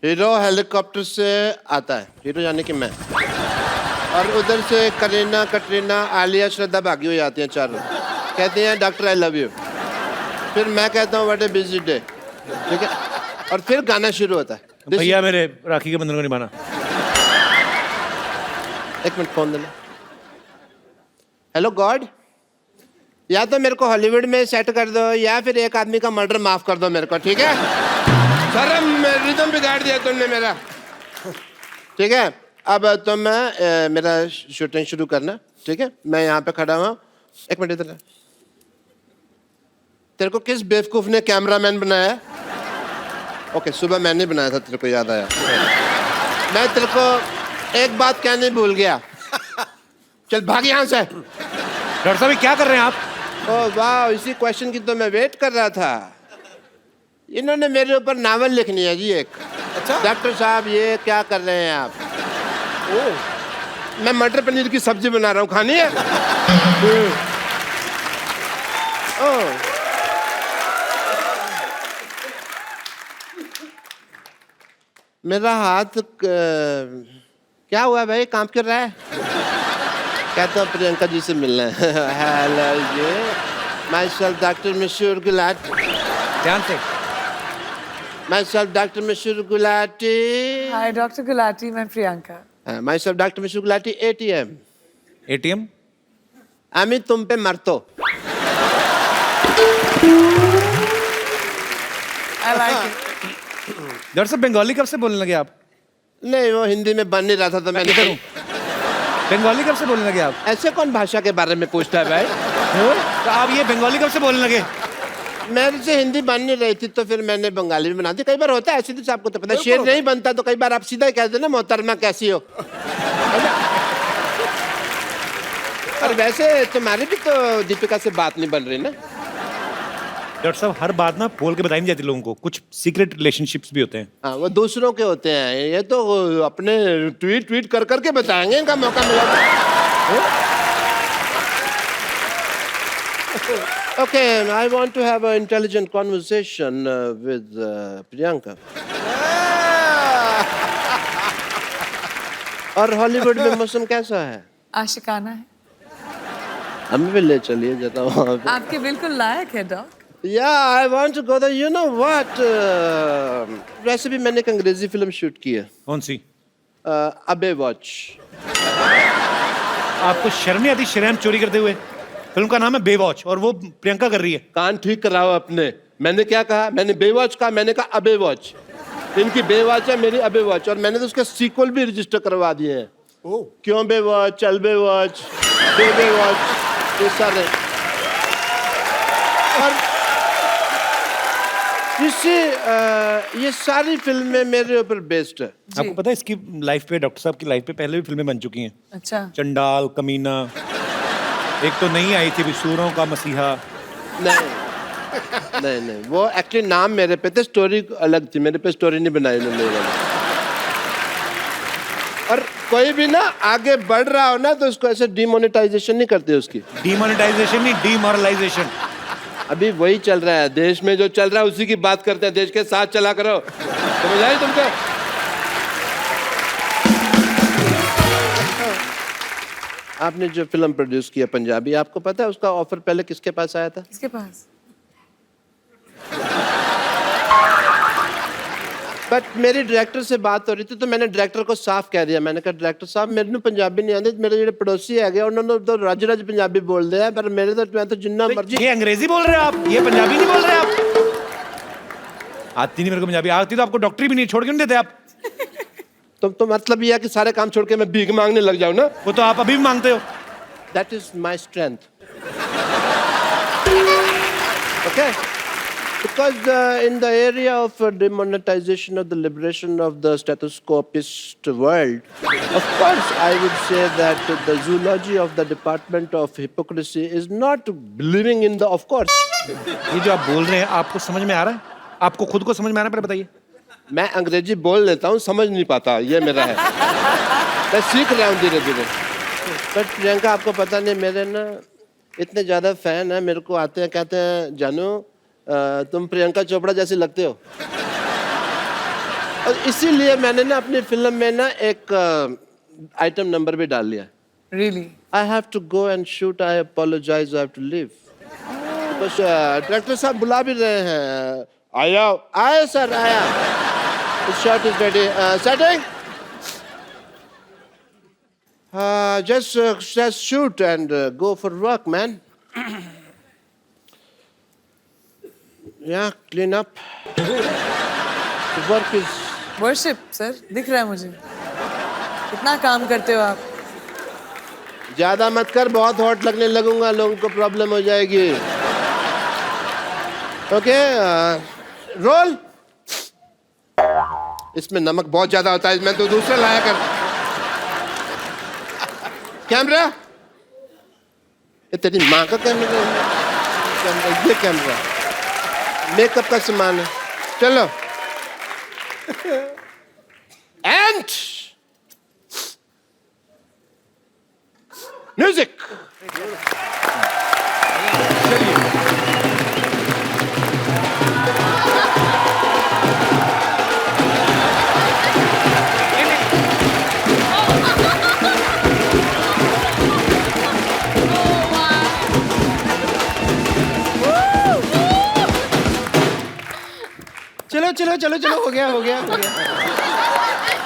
Hero helicopter से आता है, हीरो यानी कि मैं, और उधर से करीना, कटरीना, आलिया, श्रद्धा भागी हुई आती हैं चारों, कहती हैं डॉक्टर आई लव यू। फिर मैं कहता हूँ व्हाट ए बिजी डे, ठीक है, और फिर गाना शुरू होता है। भैया मेरे राखी के बंधन को निभाना। एक मिनट फोन देना। हेलो गॉड, या तो मेरे को हॉलीवुड में सेट कर दो या फिर एक आदमी का मर्डर माफ कर दो मेरे को, ठीक है। सर रिदम बिगाड़ दिया तुमने मेरा, ठीक है। अब तुम मेरा शूटिंग शुरू करना, ठीक है। मैं यहाँ पे खड़ा हुआ, एक मिनट इधर। तेरे को किस बेवकूफ ने कैमरामैन बनाया? ओके, सुबह मैंने बनाया था, तेरे को याद आया। मैं तेरे को एक बात कहने भूल गया, चल भाग यहाँ से। डॉक्टर साहब क्या कर रहे हैं आप? ओह वाह, इसी क्वेश्चन की तो मैं वेट कर रहा था। इन्होंने मेरे ऊपर नावल लिखनी है जी एक। अच्छा डॉक्टर साहब ये क्या कर रहे हैं आप? ओह, मैं मटर पनीर की सब्जी बना रहा हूँ, खानी है? ओह, मेरा हाथ क्या हुआ भाई, कांप क्यों रहा है? कहता हूँ प्रियंका जी से मिलना है। Hello ji, myself doctor Mashoor Gulati. ध्यान से। My self doctor Mashoor Gulati. Hi doctor Gulati, मैं Priyanka. My self doctor Mashoor Gulati. ATM. ATM? अमी तुम पे मरतो। I like it. डॉक्टर साहब बंगाली कब से बोलने लगे आप? नहीं, वो हिंदी में बन नहीं रहा था तो मैं किधर हूँ? बंगाली कब से बोलने लगे आप? ऐसे कौन भाषा के बारे में पूछता है भाई? तो आप ये बंगाली कब से बोलने लगे? मेरे से हिंदी बन नहीं रही थी तो फिर मैंने बंगाली में बना दी। कई बार होता है ऐसे, तो आपको तो पता है, शेर नहीं बनता तो कई बार आप सीधा ही कहते हैं ना मोहतरमा कैसी हो। और वैसे तुम्हारी भी तो दीपिका से बात नहीं बन रही ना। डॉक्टर साहब हर बात ना बोल के बताई नहीं जाती लोगों को, कुछ सीक्रेट रिलेशनशिप्स भी होते हैं। हाँ, वो दूसरों के होते हैं, ये तो अपने ट्वीट कर करके बताएंगे, इनका मौका मिला। Okay, I want to have a intelligent conversation with Priyanka. और हॉलीवुड में मौसम कैसा है? आशिकाना है। हमें भी ले चलिए जरा वहाँ पे। आपके बिल्कुल लायक है dock. Yeah, I want to go there. You know what? वैसे भी मैंने एक अंग्रेजी फिल्म शूट की है। कौन सी? अबे वॉच। आपको शर्म नहीं आती शरेआम चोरी करते हुए? फिल्म का नाम है बेवॉच और वो प्रियंका कर रही है। कान ठीक कराओ अपने। मैंने क्या कहा? मैंने बेवॉच कहा, मैंने कहा अबे वॉच। इनकी बेवॉच है, मेरी अबे वॉच, और मैंने तो उसके सीक्वल भी रजिस्टर करवा दिए हैं। क्यों बेवॉच, चल बेवॉच, बेवॉच, ये सारे। और ये सारी फिल्में मेरे ऊपर बेस्ड है। आपको पता है इसकी लाइफ पे, डॉक्टर साहब की लाइफ पे पहले भी फिल्में बन चुकी हैं। अच्छा। चंडाल, कमीना, एक तो नई आई थी सूरों का मसीहा। नहीं नहीं नहीं, वो एक्चुअली नाम मेरे पे थे, स्टोरी अलग थी, मेरे पे स्टोरी नहीं बनाई उन्होंने। और कोई भी ना आगे बढ़ रहा हो ना तो उसको ऐसे डिमोनेटाइजेशन नहीं करते उसकी। डिमोनेटाइजेशन नहीं, डिमोरलाइजेशन। अभी वही चल रहा है देश में, जो चल रहा है उसी की बात करते हैं। देश के साथ चला करो, समझ आई तुमको? आपने जो फिल्म प्रोड्यूस किया पंजाबी, आपको पता है उसका ऑफर पहले किसके पास आया था? किसके पास? बट मेरी डायरेक्टर से बात हो रही थी तो मैंने डायरेक्टर को साफ कह दिया। मैंने कहा डायरेक्टर साहब मेरे को पंजाबी नहीं आती, मेरे जो पड़ोसी है उन्होंने तो रज रज पंजाबी बोल दिया, पर मेरे तो मैं तो जिन्ना मर्जी। ये अंग्रेजी बोल रहे हो आप, ये पंजाबी नहीं बोल रहे आप? आती नहीं मेरे को पंजाबी, आती तो आपको डॉक्टरी भी नहीं छोड़ क्यों नहीं देते आप? तो मतलब ये है कि सारे काम छोड़ के मैं भीख मांगने लग जाऊं ना? वो तो आप अभी भी मांगते हो। That is my strength. Okay, because in the area of demonetization of the liberation of the stethoscopist world, of course I would say that the zoology of the department of hypocrisy is not believing in the, of course. ये जो आप बोल रहे हैं आपको समझ में आ रहा है? आपको खुद को समझ में आ रहा है? बताइए। मैं अंग्रेजी बोल लेता हूँ, समझ नहीं पाता, ये मेरा है। मैं सीख रहा हूँ धीरे धीरे। बट प्रियंका आपको पता नहीं, मेरे ना इतने ज़्यादा फैन है, मेरे को आते हैं कहते हैं जानू तुम प्रियंका चोपड़ा जैसे लगते हो। और इसीलिए मैंने ना अपनी फिल्म में ना एक आइटम नंबर भी डाल लिया. Really? I have to go and shoot. I apologize. I have to leave. बस डायरेक्टर साहब बुला भी रहे हैं. आया सर आया. The shot is ready. Setting. Just shoot and go for work, man. Yeah, clean up. The work is. Worship, sir. दिख रहा है मुझे. कितना काम करते हो आप? ज्यादा मत कर, बहुत हॉट लगने लगूंगा, लोगों को प्रॉब्लम हो जाएगी. Okay, role. इसमें नमक बहुत ज्यादा होता है, मैं तो दूसरा लाया कर. कैमरा. ये तेरी माँ का कैमरा. ये कैमरा मेकअप का सामान है. चलो. And music. चलो हो गया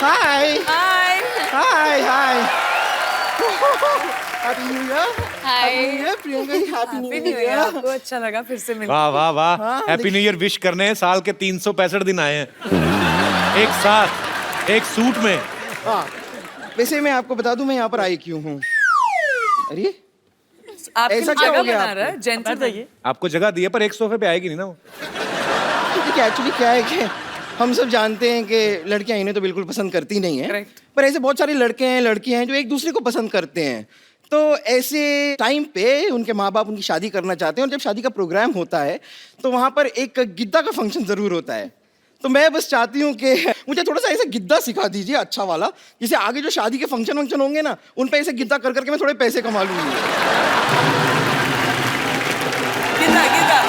hi Hi. Hi happy new year Priyanka ji. Happy Happy new New Year. Year. आपको अच्छा लगा फिर से मिलकर. वाह वाह वाह. हाँ, हैप्पी न्यू ईयर विश करने हैं. साल के 365 दिन आए हैं एक साथ एक सूट में. हाँ, वैसे मैं आपको बता दूं मैं यहाँ पर आई क्यों हूँ. अरे आपकी ऐसा क्या जगह हो गया बना आपको? रहा है. Gentleman. आपको जगह दी है पर एक सोफे पे आएगी नहीं ना वो. देखिए एक्चुअली क्या है कि हम सब जानते हैं कि लड़कियां इन्हें तो बिल्कुल पसंद करती नहीं है. Correct. पर ऐसे बहुत सारे लड़के हैं लड़कियां हैं जो एक दूसरे को पसंद करते हैं. तो ऐसे टाइम पे उनके माँ बाप उनकी शादी करना चाहते हैं और जब शादी का प्रोग्राम होता है तो वहाँ पर एक गिद्दा का फंक्शन ज़रूर होता है. तो मैं बस चाहती हूँ कि मुझे थोड़ा सा ऐसा गिद्दा सिखा दीजिए अच्छा वाला, जिसे आगे जो शादी के फंक्शन होंगे ना उन पे ऐसे गिद्दा कर करके मैं थोड़े पैसे कमा लूँगी. गिद्दा.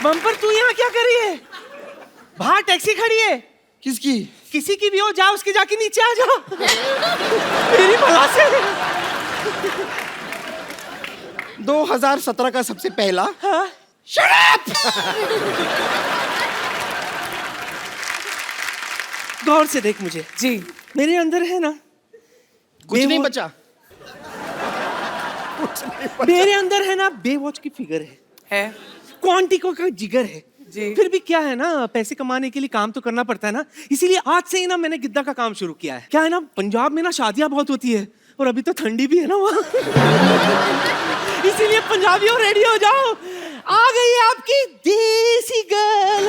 बम्पर तू यहाँ क्या कर रही है? बाहर टैक्सी खड़ी है. किसकी? किसी की भी हो, जा उसके जाके नीचे आ जा. मेरी भला से. 2017 का सबसे पहला. हाँ? गौर से देख मुझे. जी. मेरे अंदर है ना कुछ नहीं बेवॉच- बचा. मेरे अंदर है ना बेवॉच की फिगर है. क्वांटिको का जिगर है. जी. फिर भी क्या है ना, पैसे कमाने के लिए काम तो करना पड़ता है ना. इसीलिए आज से ही ना मैंने गिद्दा का काम शुरू किया है. क्या है ना, पंजाब में ना शादियां बहुत होती है और अभी तो ठंडी भी है ना वहाँ. इसीलिए पंजाबियों रेडी हो जाओ, आ गई है आपकी देसी गर्ल.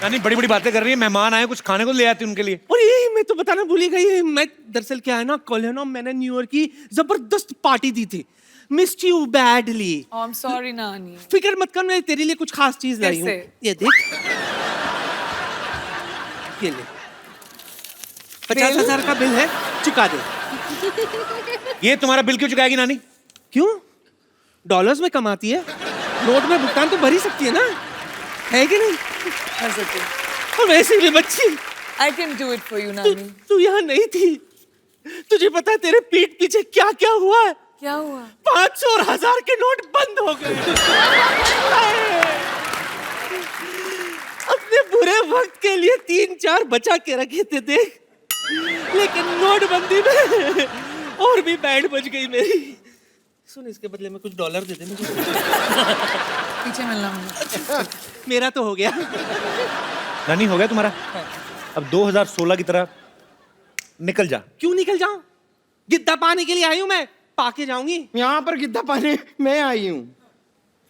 यानी बड़ी बड़ी बातें कर रही है. मेहमान आए, कुछ खाने को ले आती उनके लिए. और ये मैं तो बताना भूल ही गई. मैं दरअसल क्या है ना, कल है ना मैंने न्यू ईयर की जबरदस्त पार्टी दी थी. Missed you badly. Oh, I'm sorry, नानी. फिक्र मत कर, मैं तेरे लिए कुछ खास चीज लाई हूँ. कैसे? ये देख, ये ले. 50,000 का बिल है, चुका दे. ये तुम्हारा बिल क्यों चुकाएगी नानी? क्यों? डॉलर्स में कमाती है, नोट में भुगतान तो भर ही सकती है ना, है कि नहीं? कर सकते. और वैसे भी बच्ची, I can do it for you, तू नानी. तू यहाँ नहीं थी. तुझे पता है तेरे पीठ पीछे क्या क्या हुआ है? क्या हुआ? 500 और 1000 के नोट बंद हो गए. अपने बुरे वक्त के लिए 3-4 बचा के रखे थे देख, लेकिन नोटबंदी में और भी बैंड बज गई मेरी. सुन, इसके बदले में कुछ डॉलर दे दे मुझे. पीछे मिलना मुझे. मेरा तो हो गया. नानी हो गया तुम्हारा? अब 2016 की तरह निकल जा. क्यों निकल जाऊं? गिद्दा पाने के लिए आई हूं मैं, पाके जाऊंगी. यहाँ पर गिद्दा पाने मैं आई हूँ.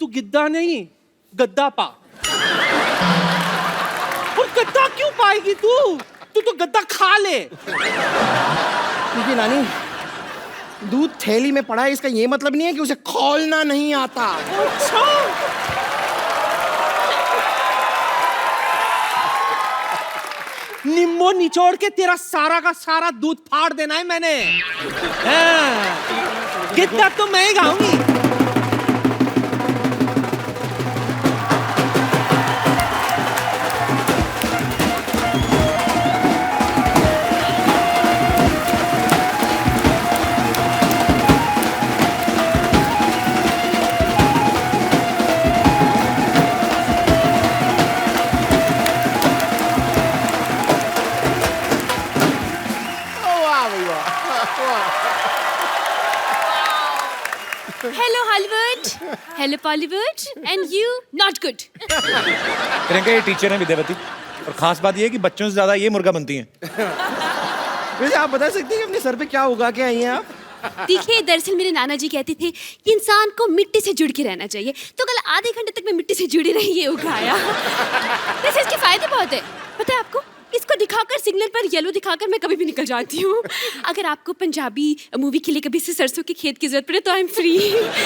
तू गिद्दा नहीं, गद्दा पा. और गद्दा क्यों पाएगी तू? तू तो गद्दा खा ले. क्योंकि नानी दूध थैली में पड़ा है, इसका ये मतलब नहीं है कि उसे खोलना नहीं आता. अच्छा, नींबू निचोड़ के तेरा सारा का सारा दूध फाड़ देना है मैंने। हाँ। गिद्दा तो मैं ही गाऊंगी। Hello Hollywood, hello Bollywood, and you not good. Priyanka ये टीचर है विद्यावती, और खास बात ये है कि बच्चों से ज्यादा ये मुर्गा बनती हैं। वैसे आप बता सकते हैं कि अपने सर पे क्या उगा के आई हैं आप? देखिए, दरअसल मेरे नाना जी कहते थे कि इंसान को मिट्टी से जुड़ के रहना चाहिए, तो कल आधे घंटे तक मैं मिट्टी से जुड़ी रही, ये उगाया। वैसे इसके फायदे बहुत है, पता है आपको? इसको दिखाकर, सिग्नल पर येलो दिखाकर मैं कभी भी निकल जाती हूँ। अगर आपको पंजाबी मूवी के लिए कभी से सरसों के खेत की जरूरत पड़े तो आई एम फ्री।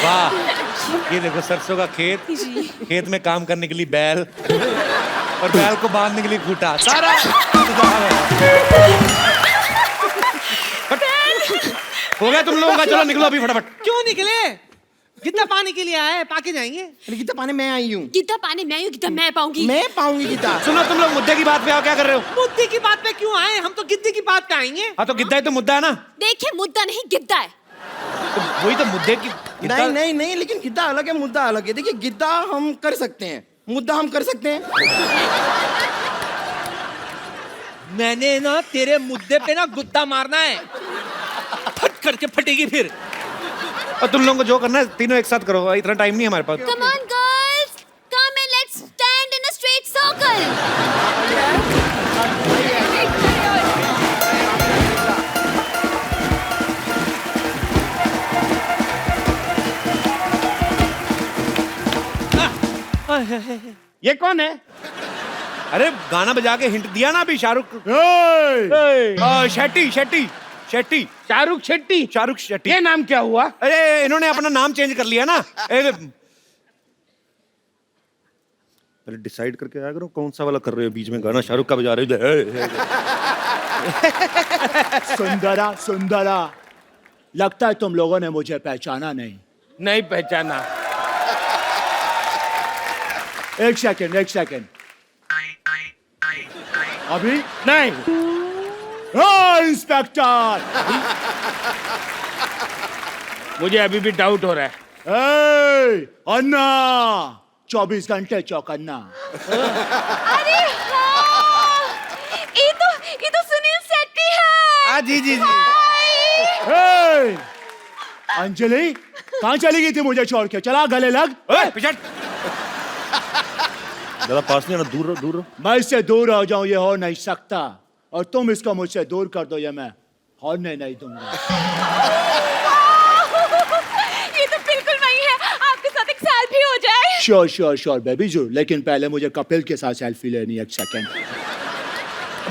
वाह, ये देखो सरसों का खेत, जी। खेत में काम करने के लिए बैल, और बैल को बांधने के लिए खूंटा, सारा हो गया तुम लोगों का। चलो निकलो अभी फटाफट। क्यों निकले? गिद्दा पानी के लिए आए, पाके जाएंगे। गीता पाने मैं आई हूँ। गिद्दा पाने मैं हूँ, गिद्दा मैं पाऊंगी। मैं पाऊंगी गीता। सुनो, तुम लोग मुद्दे की बात पे आओ, क्या कर रहे हो? मुद्दे की बात पे क्यों आए? हम तो गिद्दे की बात पे आएंगे। हाँ तो गिद्दा ही तो मुद्दा है ना। देखिए, मुद्दा नहीं गिद्दा है। तो वही तो मुद्दे की नहीं नहीं नहीं, लेकिन गिद्दा अलग है, मुद्दा अलग है। देखिए, गिद्दा हम कर सकते हैं, मुद्दा हम कर सकते हैं। मैंने ना तेरे मुद्दे पे ना गुद्दा मारना है, फट करके फटेगी फिर। और तुम लोगों को जो करना है तीनों एक साथ करो, इतना टाइम नहीं है हमारे पास। Come on girls, come and let's stand in a straight circle. ये कौन है? अरे गाना बजा के हिंट दिया ना अभी, शाहरुख शेट्टी शेट्टी शेट्टी शाहरुख शेट्टी। शाहरुख शेट्टी। ये नाम क्या हुआ? अरे इन्होंने अपना नाम चेंज कर लिया ना। अरे डिसाइड करके आया करो कौन सा वाला कर रहे हो, बीच में गाना शाहरुख का बजा रहे हो। सुंदरा सुंदरा, लगता है तुम लोगों ने मुझे पहचाना नहीं। नहीं पहचाना। एक सेकंड एक सेकंड, अभी नहीं। इंस्पेक्टर, मुझे अभी भी डाउट हो रहा है। अन्ना, 24 घंटे चौकन्ना। अरे हाँ, ये तो सुनील शेट्टी है। हाँ जी जी जी। अंजलि कहाँ चली गई थी मुझे छोड़ के? चला गले लग। पिछड़, ज़्यादा पास नहीं आना, दूर रहो दूर रहो। मैं इससे दूर हो जाऊं ये हो नहीं सकता, और तुम इसको मुझसे दूर कर दो ये मैं होने नहीं दूंगा। ये तो बिल्कुल वही है, आपके साथ एक सेल्फी हो जाए। श्योर श्योर श्योर बेबी जू, लेकिन पहले मुझे कपिल के साथ सेल्फी लेनी है। एक सेकंड।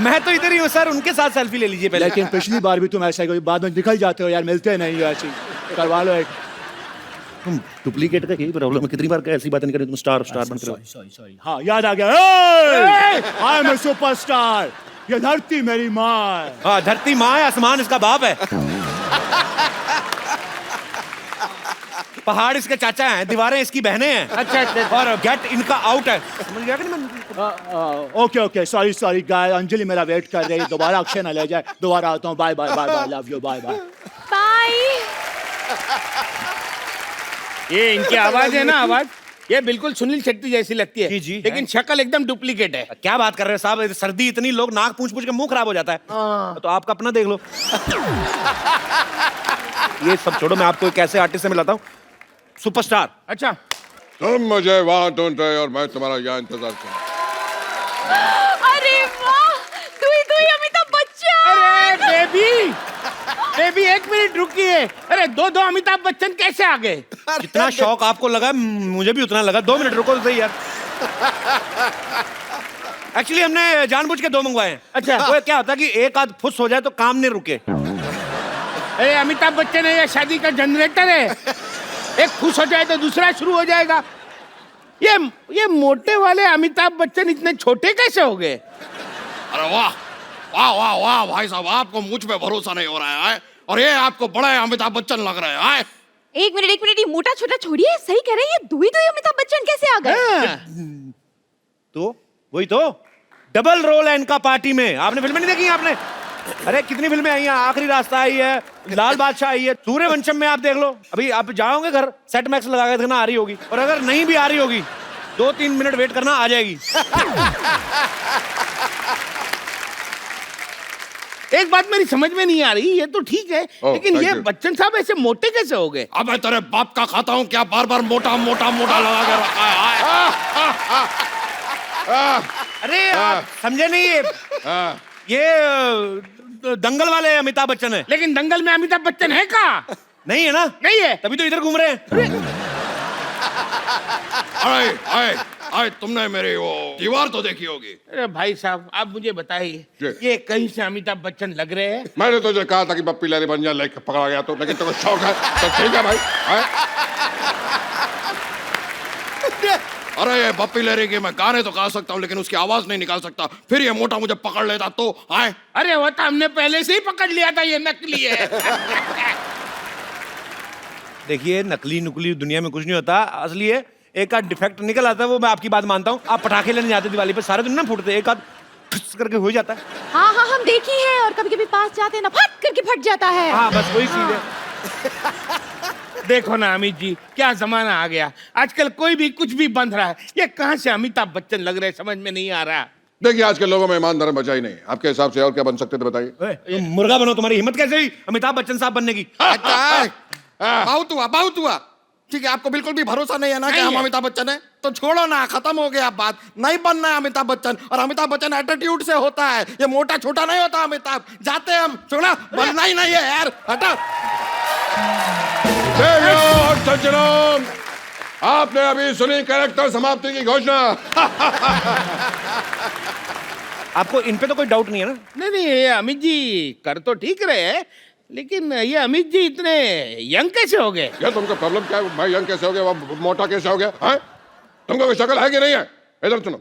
मैं तो इधर ही हूँ सर, उनके साथ सेल्फी ले लीजिए पहले। लेकिन पिछली बार भी तुम ऐसा ही बाद में निकल जाते हो यार, मिलते नहीं हो, ऐसी करवा लो एक। तुम डुप्लीकेट का यही प्रॉब्लम है, कितनी बार ऐसी बातें नहीं करें, तुम स्टार स्टार बन रहे हो। सॉरी, हाँ याद आ गया। आई एम ए सुपरस्टार, ये धरती मेरी माँ है। हाँ, धरती माँ है, आसमान इसका बाप है। पहाड़ इसके चाचा हैं, दीवारें इसकी बहनें हैं। अच्छा अच्छा। और गेट इनका आउट है। समझ गया कि नहीं? मैं ओके ओके, सॉरी सॉरी गाय, अंजलि मेरा वेट कर रही है, दोबारा अक्षय न ले जाए। दोबारा आता हूँ, bye bye bye bye, love you, bye bye bye. ये इनकी आवाज है ना, आवाज ये बिल्कुल सुनील शेट्टी जैसी लगती है। जी, जी, लेकिन शक्ल एकदम डुप्लीकेट है। क्या बात कर रहे हैं साहब, सर्दी इतनी, लोग नाक पूछ पूछ के मुंह खराब हो जाता है। तो आपका अपना देख लो। ये सब छोड़ो, मैं आपको एक ऐसे आर्टिस्ट से मिलाता हूँ, सुपरस्टार। अच्छा, तुम मुझे वहां ढूंढ रहे और मैं तुम्हारा यहाँ इंतजार कर। अरे वाह, दुई अमिताभ बच्चन। अरे बेबी, बेबी एक मिनट रुकिए। अरे दो अमिताभ बच्चन कैसे आ गए? जितना शौक आपको लगा मुझे भी उतना लगा। 2 मिनट रुको तो सही यार। एक्चुअली हमने जानबूझ के 2 मंगवाए हैं। अच्छा। वो क्या होता है कि एक आध फुस हो जाए तो काम नहीं रुके। अरे अमिताभ बच्चन है या शादी का जनरेटर है? एक खुश हो जाए तो दूसरा शुरू हो जाएगा। ये मोटे वाले अमिताभ बच्चन इतने छोटे कैसे हो गए? अरे वाह, वाह वाह वाह भाई साहब, आपको मुझ पे भरोसा नहीं हो रहा है। और ये आपको बड़े अमिताभ बच्चन लग रहे हैं। एक मिनट, ये मोटा छोटा छोड़िए, सही कह रहे हैं, ये दुई अमिताभ बच्चन कैसे आ गए? तो वही तो डबल रोल है इनका पार्टी में। आपने फिल्में नहीं देखी हैं आपने? अरे कितनी फिल्में आई हैं, आखिरी रास्ता आई है, लाल बादशाह आई है, सूर्यवंशम में आप देख लो। अभी आप जाओगे घर, सेट मैक्स लगा के देखना आ रही होगी, और अगर नहीं भी आ रही होगी 2-3 मिनट वेट करना, आ जाएगी। एक बात मेरी समझ में नहीं आ रही, ये तो ठीक है, लेकिन ये बच्चन साहब ऐसे मोटे कैसे हो गए? अब मैं तेरे बाप का खाता हूँ क्या, बार बार मोटा मोटा मोटा लगा के रखा है। अरे आप समझे नहीं, ये दंगल वाले अमिताभ बच्चन है। लेकिन दंगल में अमिताभ बच्चन है का? नहीं है ना? नहीं है, तभी तो इधर घूम रहे हैं। अरे तुमने मेरी वो दीवार तो देखी होगी। अरे भाई साहब, आप मुझे बताइए, ये कहीं से अमिताभ बच्चन लग रहे हैं? मैंने तुझे कहा था कि पप्पी लहरी बन जा, लेके पकड़ा गया तो, लेकिन तेरे को शौक है तो ठीक है भाई। अरे ये बप्पी लहरी के मैं गाने तो गा सकता हूँ, लेकिन उसकी आवाज नहीं निकाल सकता। फिर ये मोटा मुझे पकड़ लेता तो आए। अरे वो तो हमने पहले से ही पकड़ लिया था, ये नकली है। देखिए, नकली नुकली दुनिया में कुछ नहीं होता, असली है। एक आध डिफेक्ट निकल आता है, वो मैं आपकी बात मानता हूँ। आप पटाखे लेने जाते दिवाली पे, सारे दिन ना फूटते, एक आध ठुस करके हो जाता है। हाँ हाँ, हम देखी है, और कभी कभी पास जाते हैं ना, फट करके फट जाता है। हाँ, बस वही चीज है। देखो ना अमित जी, क्या जमाना आ गया, आजकल कोई भी कुछ भी बंध रहा है। ये कहाँ से अमिताभ बच्चन लग रहे, समझ में नहीं आ रहा। देखिए, आज के लोगों में ईमान धर्म बचा ही नहीं। आपके हिसाब से और क्या बन सकते थे बताइए? तुम मुर्गा बनो, तुम्हारी हिम्मत कैसे हुई अमिताभ बच्चन साहब बनने की? बहुत हुआ। ठीक है, आपको बिल्कुल भी भरोसा नहीं है ना कि हम अमिताभ बच्चन है, तो छोड़ो ना, खत्म हो गया बात। नहीं बनना है अमिताभ बच्चन, और अमिताभ बच्चन एटीट्यूड से होता है, ये मोटा छोटा नहीं होता अमिताभ। जाते हम, छोड़ा, बनना ही नहीं है यार, हटा। सज्जनों, आपने अभी सुनी कैरेक्टर समाप्ति की घोषणा। आपको इन पे तो कोई डाउट नहीं है ना? नहीं नहीं, ये अमित जी कर तो ठीक रहे हैं, लेकिन ये अमित जी इतने यंग कैसे हो गए? यार तुमका प्रॉब्लम क्या है? मैं यंग कैसे हो गया, वो मोटा कैसे हो गया है? तुमको कोई शक्ल है कि नहीं है? इधर सुनो,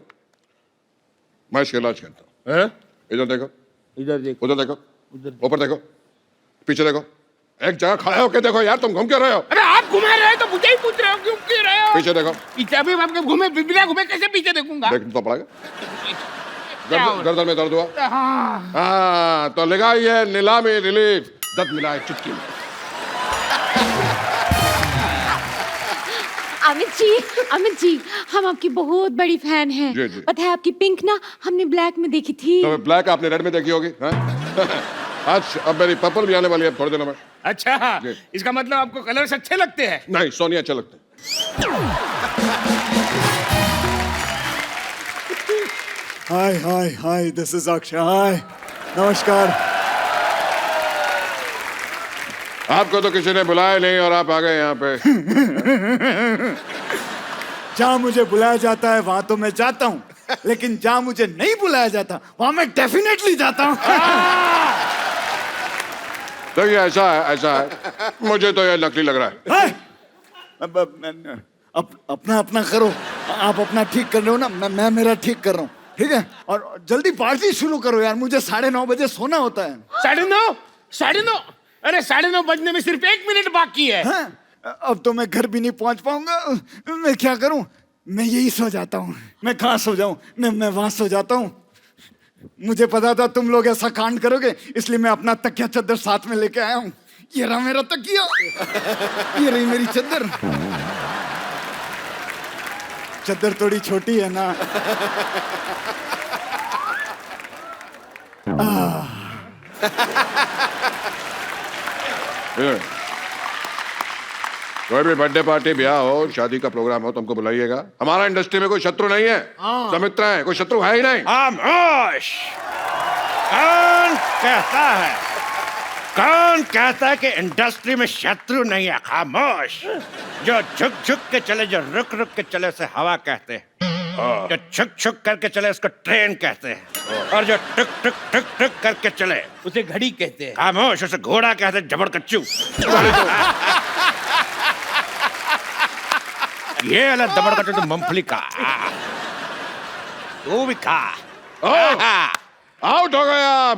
मैं इसका इलाज करता हूँ। इधर देखो, इधर देखो, उधर देखो, ऊपर देखो, पीछे देखो, एक जगह खड़े होके देखो यार, तुम घूम क्यों रहे हो? अरे आप घुमा रहे हो तो मुझे ही पूछ रहे हो, क्यों क्यों रहे हो? पीछे देखो। पीछे अभी आपके घूमे, बिना घूमे कैसे पीछे देखूंगा? देखना तो पड़ेगा। गर्दन में दर्द हुआ? हाँ। हाँ, तो लगाइए नीलामी रिलीफ, दर्द मिला है चुटकी में। अमित जी, हम आपकी बहुत बड़ी फैन हैं। जी, जी। पता है, आपकी पिंक ना हमने ब्लैक में देखी थी। तो ब्लैक आपने रेड में देखी होगी। आज अब मेरी पर्पल भी आने वाली है थोड़े दिनों में। अच्छा, इसका मतलब आपको कलर्स अच्छे लगते हैं? नहीं, सोनी अच्छे लगते हैं। हाय हाय हाय, दिस इज अक्षय। हाय, नमस्कार। आपको तो किसी ने बुलाया नहीं और आप आ गए यहाँ पे। जहाँ मुझे बुलाया जाता है वहां तो मैं जाता हूँ, लेकिन जहाँ मुझे नहीं बुलाया जाता वहां मैं डेफिनेटली जाता हूँ। देखिए, ऐसा है, मुझे तो यह नकली लग रहा है। अपना अपना करो, आप अपना ठीक कर रहे हो ना, मैं मेरा ठीक कर रहा हूँ, ठीक है? और जल्दी पार्टी शुरू करो यार, मुझे 9:30 बजे सोना होता है। 9:30? 9:30? अरे 9:30 बजने में सिर्फ 1 मिनट बाकी है। हाँ? अब तो मैं घर भी नहीं पहुंच पाऊंगा, मैं क्या करूं? मैं यही सो जाता हूँ। मैं कहाँ सो जाऊं? मैं वहां सो जाता हूँ। मुझे पता था तुम लोग ऐसा कांड करोगे, इसलिए मैं अपना तकिया चद्दर साथ में लेके आया हूँ। ये रहा मेरा तकिया, ये रही मेरी चद्दर। चद्दर थोड़ी छोटी है ना। कोई भी बर्थडे पार्टी, ब्याह हो, शादी का प्रोग्राम हो, तुमको बुलाइएगा। हमारा इंडस्ट्री में कोई शत्रु नहीं है, सब मित्र है, कोई शत्रु है ही नहीं। खामोश! कौन कहता है? कौन कहता है कि इंडस्ट्री में शत्रु नहीं है? खामोश! जो झुक झुक के चले, जो रुक रुक के चले उसे हवा कहते हैं, जो छुक छुक करके चले उसको ट्रेन कहते हैं, और जो टुक टुक टुक टुक करके चले उसे घड़ी कहते हैं। खामोश! उसे घोड़ा कहते हैं, जबड़ कच्चू। ये अलग दबड़ कच्चू तो मूंगफली का, तू भी खा। आउट हो गया आप।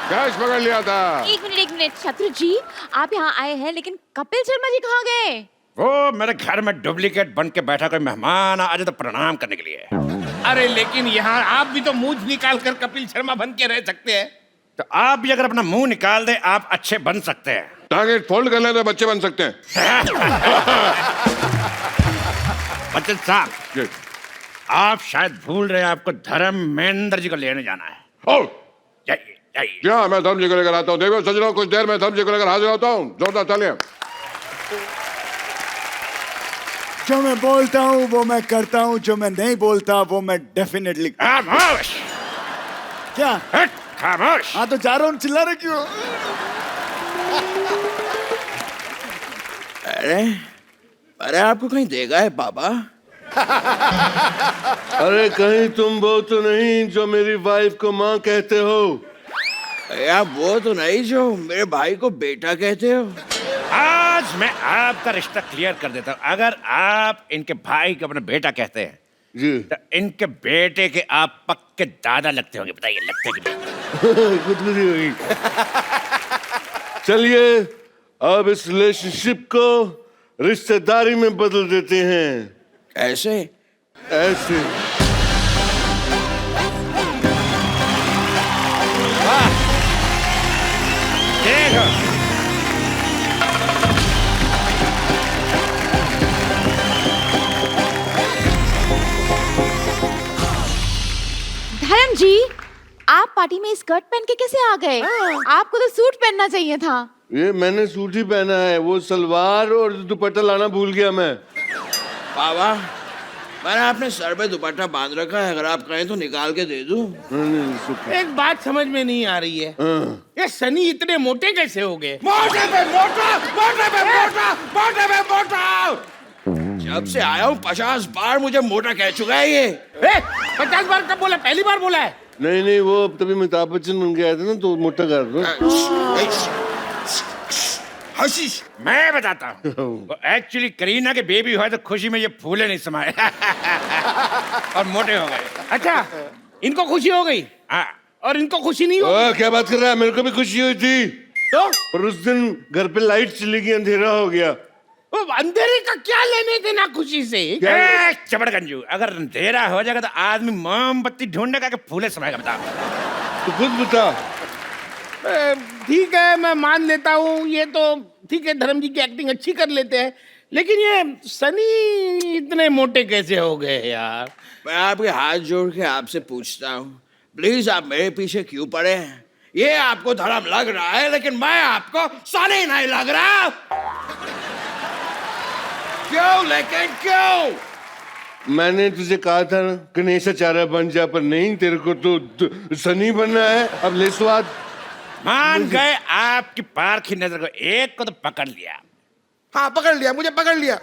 कैच पकड़ लिया था। एक मिनट शत्रु जी, आप यहाँ आए हैं लेकिन कपिल शर्मा जी कहाँ गए? वो मेरे घर में डुप्लीकेट बन के बैठा कोई मेहमान आ जाए तो प्रणाम करने के लिए। अरे लेकिन यहाँ आप भी तो मूंछ निकाल कर कपिल शर्मा बन के रह सकते हैं। तो आप भी अगर अपना मुंह निकाल दे आप अच्छे बन सकते हैं। टारगेट फोल्ड कर ले तो बच्चे बन सकते हैं। बच्चन साहब, आप शायद भूल रहे हैं आपको धर्मेंद्र जी को लेने जाना है। ओ जाइए जाइए। क्या मैं धर्म जी को लेकर आता हूँ। देखो सच रहा हूँ, कुछ देर में धर्म जी को लेकर हाजिर होता हूँ। जोरदार तालियां। जो मैं बोलता हूँ वो मैं करता हूँ, जो मैं नहीं बोलता वो मैं डेफिनेटली। खामोश। क्या? खामोश। हाँ तो जा रहा हूँ, चिल्ला रहे क्यों? अरे आपको कहीं देगा है पापा? अरे कहीं तुम वो तो नहीं जो मेरी वाइफ को माँ कहते हो? यार वो तो नहीं जो मेरे भाई को बेटा कहते हो। आज मैं आपका रिश्ता क्लियर कर देता हूँ। अगर आप इनके भाई को अपना बेटा कहते हैं जी तो इनके बेटे के आप पक्के दादा लगते होंगे। बताइए लगते कि नहीं? खुदकुशी होगी। चलिए अब इस रिलेशनशिप को रिश्तेदारी में बदल देते हैं। ऐसे ऐसे देखो धर्म जी, आप पार्टी में स्कर्ट पहन के कैसे आ गए? आपको तो सूट पहनना चाहिए था। ये मैंने सूट ही पहना है, वो सलवार और दुपट्टा लाना भूल गया मैं। पापा मैंने अपने सर पे दुपट्टा बांध रखा है, अगर आप कहें तो निकाल के दे दूं। एक बात समझ में नहीं आ रही है, ये सनी इतने मोटे कैसे हो गए? मोटे पे मोटा, मोटे पे मोटा, मोटे पे मोटा। जब से आया हूँ 50 बार मुझे मोटा कह चुका है ये। 50 बार कब बोला? पहली बार बोला है। नहीं वो तभी अमिताभ बच्चन बन गया था ना, तो मोटा कर दो। हशीश मैं बताता हूँ, एक्चुअली करीना के बेबी हुआ तो खुशी में ये फूले नहीं समाये और मोटे हो गए। अच्छा इनको खुशी हो गई? हाँ। और इनको खुशी नहीं हो? क्या बात कर रहा है, मेरे को भी खुशी हुई थी तो और उस दिन घर पे लाइट चली गई, अंधेरा हो गया। वो अंधेरे का क्या लेने देना खुशी से? चबड़गंजू, अगर अंधेरा हो जाएगा तो आदमी मोमबत्ती ढूंढने का फूले समाएगा। बताओ तो खुद बता। ठीक है मैं मान लेता हूँ, ये तो ठीक है, धर्म जी की एक्टिंग अच्छी कर लेते हैं, लेकिन ये सनी इतने मोटे कैसे हो गए यार? मैं आपके हाथ जोड़ के आपसे पूछता हूँ, प्लीज आप मेरे पीछे क्यों पड़े हैं? ये आपको धर्म लग रहा है लेकिन मैं आपको सनी नहीं लग रहा। क्यों लेकिन क्यों? मैंने तुझे कहा था ना गणेशाचार्य बन जा, पर नहीं, तेरे को तो सनी बनना है। अब ले स्वाद। मान गए आपकी पारखी नजर को, एक को तो पकड़ लिया। हाँ पकड़ लिया, मुझे पकड़ लिया।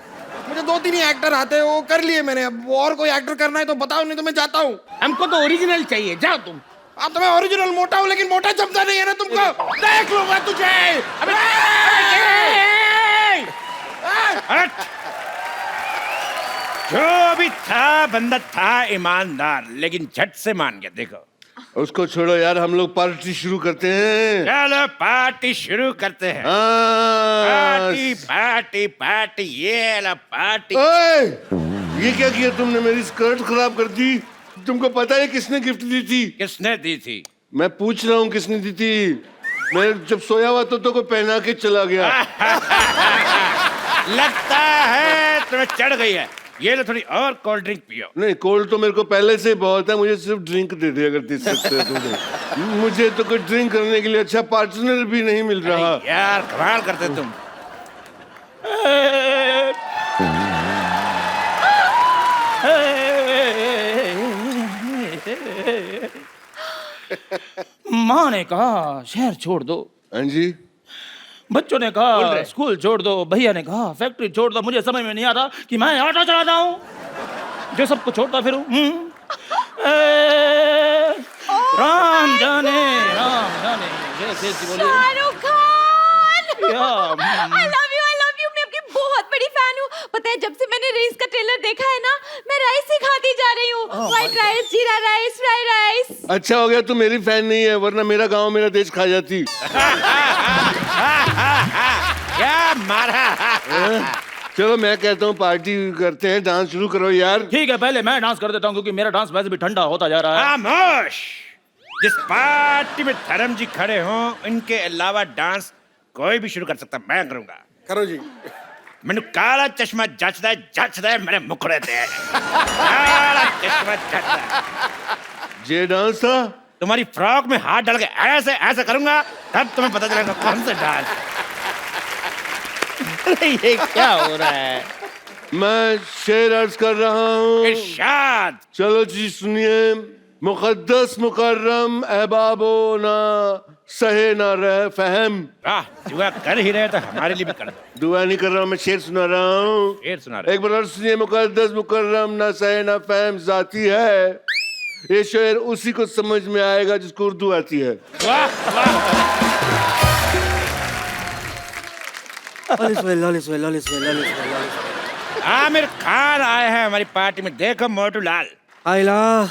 मुझे 2-3 ही एक्टर आते हैं, वो कर लिए मैंने। अब और कोई एक्टर करना है तो बताओ, नहीं तो मैं जाता हूँ। हमको तो ओरिजिनल चाहिए, जाओ तुम। अब तो मैं ओरिजिनल मोटा हूँ लेकिन मोटा जमता नहीं है ना तुमको। देख लूंगा तुझे। जो भी था बंदा था ईमानदार, लेकिन झट से मान गया। देखो उसको छोड़ो यार, हम लोग पार्टी शुरू करते हैं। चलो पार्टी शुरू करते हैं। पार्टी पार्टी पार्टी, ये ला पार्टी। ये क्या किया तुमने? मेरी स्कर्ट खराब कर दी। तुमको पता है किसने गिफ्ट दी थी? किसने दी थी? मैं पूछ रहा हूँ किसने दी थी। मैं जब सोया हुआ तो कोई पहना के चला गया। लगता है तुम्हें चढ़ गई है। ये लो थोड़ी और कोल्ड ड्रिंक पियो। नहीं, कोल्ड तो मेरे को पहले से बहुत है, मुझे सिर्फ ड्रिंक दे दे अगर दे सकते हैं तुम। मुझे तो कोई ड्रिंक करने के लिए अच्छा पार्टनर भी नहीं मिल रहा। यार कमाल करते तुम। माँ ने कहा शहर छोड़ दो, हाँ जी। बच्चों ने कहा स्कूल छोड़ दो, भैया ने कहा फैक्ट्री छोड़ दो। मुझे समझ में नहीं आता कि मैं ऑटो चलाता हूँ जो सबको छोड़ता फिरूं। राम जाने जैसे बोलिए। Shahrukh Khan, I love you, मैं आपकी बहुत बड़ी फैन हूँ। पता पता है, जब से मैंने रेस का ट्रेलर देखा है ना, मैं राइस ही खाती जा रही हूँ। व्हाइट राइस, जीरा राइस, फ्राई राइस। अच्छा हो गया तू मेरी फैन नहीं है, वरना मेरा गांव मेरा देश खा जाती। क्या मारा। चलो मैं कहता हूँ पार्टी करते हैं, डांस शुरू करो यार। ठीक है, पहले मैं डांस कर देता हूँ क्योंकि मेरा डांस वैसे भी ठंडा होता जा रहा है। खामोश। जिस पार्टी में धर्म जी खड़े हों, इनके अलावा डांस कोई भी शुरू कर सकता, मैं करूंगा। करो जी। मैंने काला चश्मा जचदा है मेरे मुखड़े ते। काला चश्मा जचदा। जे डांस था तुम्हारी फ्रॉक में हाथ डाल के ऐसे ऐसे करूंगा, तब तुम्हें पता चलेगा कौन सा डांस। ये क्या हो रहा है? मैं शेर अर्ज कर रहा हूँ। इरशाद। चलो जी सुनिए। मुकद्दस मुकर्रम अहबाबो ना सहे ना रह फहम। दुआ कर ही रहे तो हमारे लिए भी कर दो। दुआ नहीं कर रहा हूँ, मैं शेर सुना रहा हूँ। शेर सुना रहे। एक बार और सुनिए। मुकद्दस मुकर्रम ना सहे ना फहम जाती है। ये शेर उसी को समझ में आएगा जिसको उर्दू आती है। आमिर खान आए हैं हमारी पार्टी में, देखो मोटू लाल। आइला,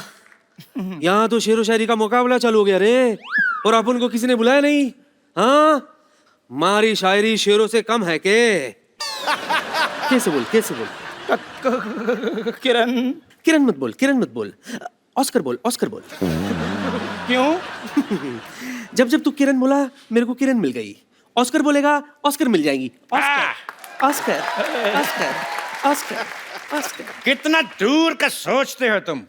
यहाँ तो शेरो शायरी का मुकाबला चालू हो गया रे, और अपन को किसी ने बुलाया नहीं। हाँ, मारी शायरी शेरों से कम है के? कैसे बोल किरण। किरण मत बोल, ऑस्कर बोल। क्यों? जब तू किरण बोला, मेरे को किरण मिल गई। ऑस्कर बोलेगा, ऑस्कर मिल जाएंगी। ऑस्कर। कितना दूर का सोचते हो तुम।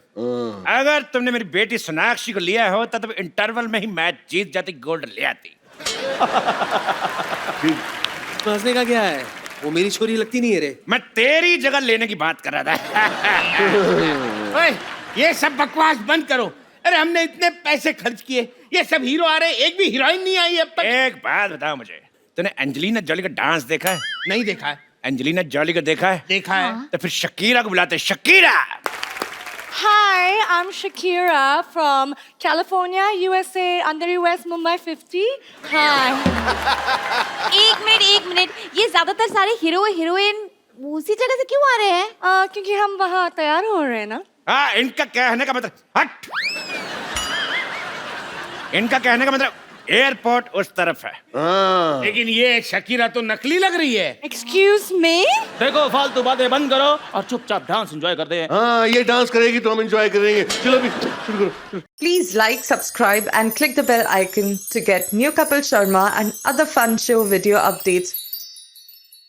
अगर तुमने मेरी बेटी सोनाक्षी को लिया होता तो इंटरवल में ही मैच जीत जाती, गोल्ड ले आती। हंसने का क्या है? वो मेरी छोरी लगती नहीं है रे। मैं तेरी जगह लेने की बात कर रहा था। ओए, ये सब बकवास बंद करो। अरे हमने इतने पैसे खर्च किए, ये सब हीरो आ रहे, एक भी हीरोइन नहीं आई अब तक। एक बात बताओ मुझे, तूने एंजेलिना जॉली का डांस देखा है? नहीं देखा है। एंजेलिना जॉली को देखा है? देखा है। तो फिर शकीरा को बुलाते। Shakira. Hi, I'm Shakira from California, USA, under US Mumbai 50. Hi. एक मिनट, ये ज्यादातर सारे हीरो हीरोइन उसी जगह से क्यों आ रहे हैं? क्योंकि हम वहाँ तैयार हो रहे हैं ना। हाँ, इनका कहने का मतलब हट। इनका कहने का मतलब एयरपोर्ट उस तरफ है। लेकिन ये शकीरा तो नकली लग रही है। Excuse me? देखो, फालतू बातें बंद करो और चुपचाप डांस एंजॉय करते हैं। हाँ, ये डांस करेगी तो हम एंजॉय करेंगे। चलो भी शुरू करो। Please like, subscribe and click the bell icon to get new Kapil Sharma and other fun show video updates